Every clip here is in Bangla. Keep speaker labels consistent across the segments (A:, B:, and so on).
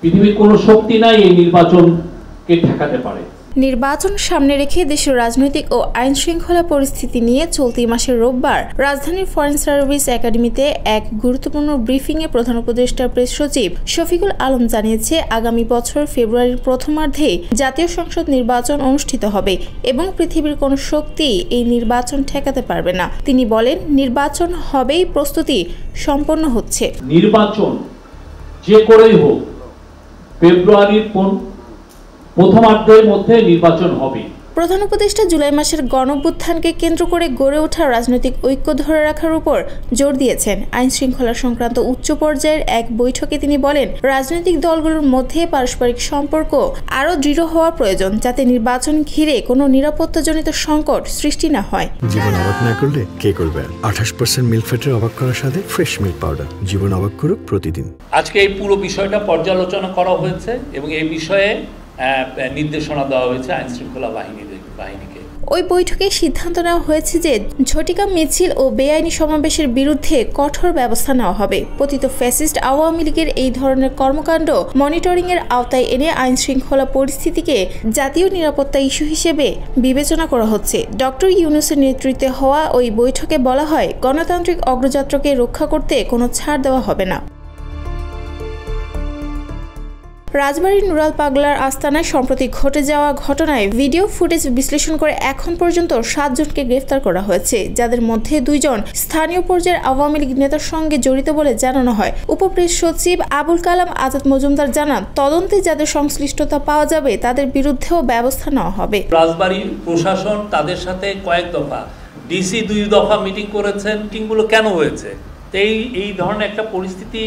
A: পৃথিবীর কোনো শক্তি নাই এই নির্বাচনকে ঠেকাতে পারে।
B: নির্বাচন সামনে রেখে দেশের রাজনৈতিক ও আইন শৃঙ্খলা পরিস্থিতি নিয়ে চলতি মাসের রোববার রাজধানীর ফরেন সার্ভিস একাডেমিতে এক গুরুত্বপূর্ণ ব্রিফিংয়ে প্রধান উপদেষ্টা প্রেস সচিব শফিকুল আলম জানিয়েছে, আগামী বছর ফেব্রুয়ারির প্রথমার্ধে জাতীয় সংসদ নির্বাচন অনুষ্ঠিত হবে এবং পৃথিবীর কোনো শক্তি এই নির্বাচন ঠেকাতে পারবে না। তিনি বলেন, নির্বাচন হবেই, প্রস্তুতি সম্পন্ন হচ্ছে।
A: নির্বাচন যে করেই হোক ফেব্রুয়ারির প্রথমার্ধের মধ্যে নির্বাচন হবে।
B: প্রধান উপদেষ্টা জুলাই মাসের গণঅভ্যুত্থানকে কেন্দ্র করে গড়ে ওঠা রাজনৈতিক ঐক্য ধরে রাখার উপর জোর দিয়েছেন। আইন শৃঙ্খলা সংক্রান্ত উচ্চ পর্যায়ের এক বৈঠকে তিনি বলেন, রাজনৈতিক দলগুলোর মধ্যে পারস্পরিক সম্পর্ক আরও দৃঢ় হওয়া প্রয়োজন, যাতে নির্বাচন ঘিরে কোনো নিরাপত্তাজনিত সংকট সৃষ্টি না হয়।
C: জীবন অবাক না করলে কে করবে? 28% মিল্ক ফ্যাটের অবাক করার সাথে ফ্রেশ মিল্ক পাউডার। জীবন অবাক করুক প্রতিদিন।
D: আজকে এই পুরো বিষয়টা পর্যালোচনা করা হয়েছে এবং এই বিষয়ে নির্দেশনা দেওয়া হয়েছে আইন শৃঙ্খলা বাহিনীকে।
B: ওই বৈঠকে সিদ্ধান্ত নেওয়া হয়েছে যে ঝটিকা মিছিল ও বেআইনি সমাবেশের বিরুদ্ধে কঠোর ব্যবস্থা নেওয়া হবে। পতিত ফ্যাসিস্ট আওয়ামী লীগের এই ধরনের কর্মকাণ্ড মনিটরিং এর আওতায় এনে আইন শৃঙ্খলা পরিস্থিতিকে জাতীয় নিরাপত্তা ইস্যু হিসেবে বিবেচনা করা হচ্ছে। ডক্টর ইউনূসের নেতৃত্বে হওয়া ওই বৈঠকে বলা হয়, গণতান্ত্রিক অগ্রযাত্রাকে রক্ষা করতে কোনো ছাড় দেওয়া হবে না। রাজবাড়ীর নুরাল পাগলার আস্তানায় সম্প্রতি ঘটে যাওয়া ঘটনায় ভিডিও ফুটেজ বিশ্লেষণ করে এখন পর্যন্ত 7 জনকে গ্রেফতার করা হয়েছে, যাদের মধ্যে 2 জন স্থানীয় পর্যায়ের আওয়ামী লীগ নেতার সঙ্গে জড়িত বলে জানানো হয়। উপপ্রেস সচিব আবুল কালাম আজাদ মজুমদার জানান, তদন্তে যাদের সংশ্লিষ্টতা পাওয়া যাবে তাদের বিরুদ্ধেও ব্যবস্থা নেওয়া হবে।
D: রাজবাড়ীর প্রশাসন তাদের সাথে কয়েক দফা, ডিসি 2 দফা মিটিং করেছেন। মিটিংগুলো কেন হয়েছে? এই ধরনের একটা পরিস্থিতি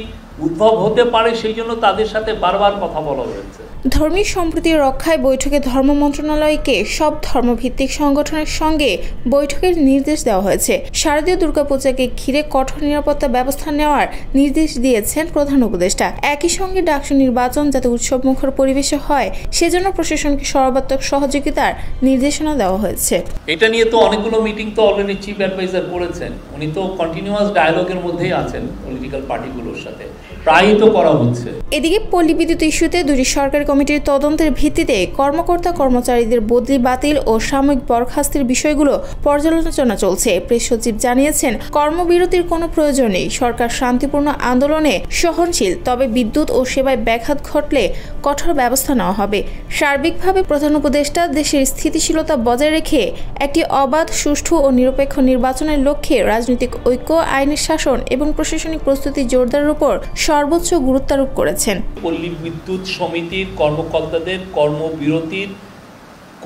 D: উদ্ভব হতে পারে, সেই জন্য তাদের সাথে বারবার কথা বলা হয়েছে।
B: ধর্মীয় সম্প্রীতি রক্ষায় বৈঠকে ধর্ম মন্ত্রণালয়কে সব ধর্মভিত্তিক সংগঠনের সঙ্গে বৈঠকের নির্দেশ দেওয়া হয়েছে। শারদীয় দুর্গাপূজাকে ঘিরে কঠোর নিরাপত্তা ব্যবস্থা নেওয়ার নির্দেশ দিয়েছেন প্রধান উপদেষ্টা। একই সঙ্গে ডাকসু নির্বাচন যাতে উৎসবমুখর পরিবেশে হয়, সেজন্য প্রশাসনকে সর্বাত্মক সহযোগিতার নির্দেশনা দেওয়া হয়েছে।
D: এটা নিয়ে তো অনেকগুলো মিটিং তো অলরেডি চিফ অ্যাডভাইজার করেছেন। উনি তো কন্টিনিউয়াস ডায়ালগের মধ্যেই আছেন পলিটিক্যাল পার্টিগুলোর সাথে, প্রায়ই তো করা হচ্ছে।
B: এদিকে পল্লী বিদ্যুৎ ইস্যুতে 2টি সরকারি কমিটির তদন্তের ভিত্তিতে কর্মকর্তা কর্মচারীদের বদলি বাতিল ও সাময়িক বরখাস্তের বিষয়গুলো পর্যালোচনা চলছে। প্রেস সচিব জানিয়েছেন, কর্মবিরতির কোনো প্রয়োজন নেই। সরকার শান্তিপূর্ণ আন্দোলনে সহনশীল, তবে বিদ্যুৎ ও সেবায় ব্যাঘাত ঘটলে কঠোর ব্যবস্থা নেওয়া হবে। সার্বিকভাবে প্রধান উপদেষ্টা দেশের স্থিতিশীলতা বজায় রেখে একটি অবাধ, সুষ্ঠু ও নিরপেক্ষ নির্বাচনের লক্ষ্যে রাজনৈতিক ঐক্য, আইনের শাসন এবং প্রশাসনিক প্রস্তুতি জোরদারের উপর সর্বোচ্চ গুরুত্বারোপ করেছেন।
D: পল্লী বিদ্যুৎ সমিতির কর্মকর্তাদের কর্মবিরতির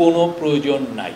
D: কোনো প্রয়োজন নাই।